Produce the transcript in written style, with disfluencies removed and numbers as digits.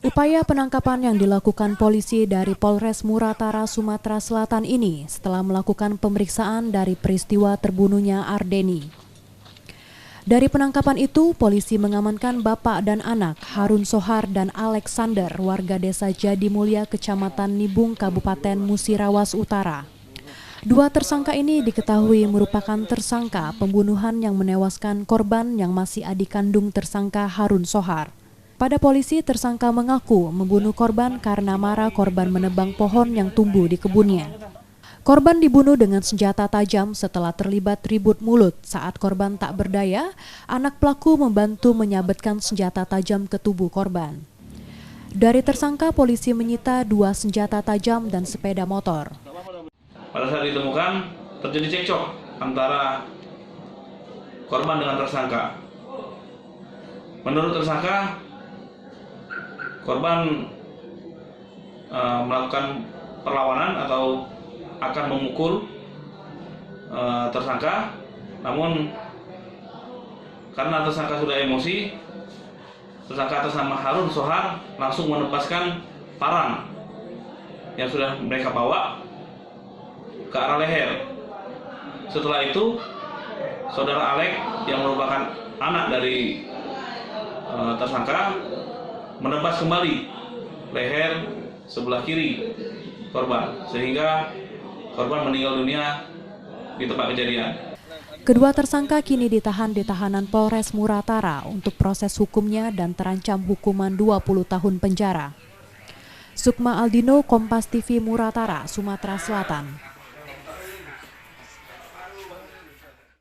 Upaya penangkapan yang dilakukan polisi dari Polres Muratara, Sumatera Selatan ini setelah melakukan pemeriksaan dari peristiwa terbunuhnya Ardeni. Dari penangkapan itu, polisi mengamankan bapak dan anak Harun Sohar dan Alexander, warga desa Jadimulya, Kecamatan Nibung, Kabupaten Musirawas Utara. Dua tersangka ini diketahui merupakan tersangka pembunuhan yang menewaskan korban yang masih adik kandung tersangka Harun Sohar. Pada polisi, tersangka mengaku membunuh korban karena marah korban menebang pohon yang tumbuh di kebunnya. Korban dibunuh dengan senjata tajam setelah terlibat ribut mulut. Saat korban tak berdaya, anak pelaku membantu menyabetkan senjata tajam ke tubuh korban. Dari tersangka, polisi menyita 2 senjata tajam dan sepeda motor. Pada saat ditemukan, terjadi cekcok antara korban dengan tersangka. Menurut tersangka, korban melakukan perlawanan atau akan memukul tersangka, namun karena tersangka sudah emosi, tersangka atas nama Harun Sohar langsung menepaskan parang yang sudah mereka bawa ke arah leher. Setelah itu, saudara Alek yang merupakan anak dari tersangka menebas kembali leher sebelah kiri korban, sehingga korban meninggal dunia di tempat kejadian. Kedua tersangka kini ditahan di tahanan Polres Muratara untuk proses hukumnya dan terancam hukuman 20 tahun penjara. Sukma Aldino, Kompas TV, Muratara, Sumatera Selatan.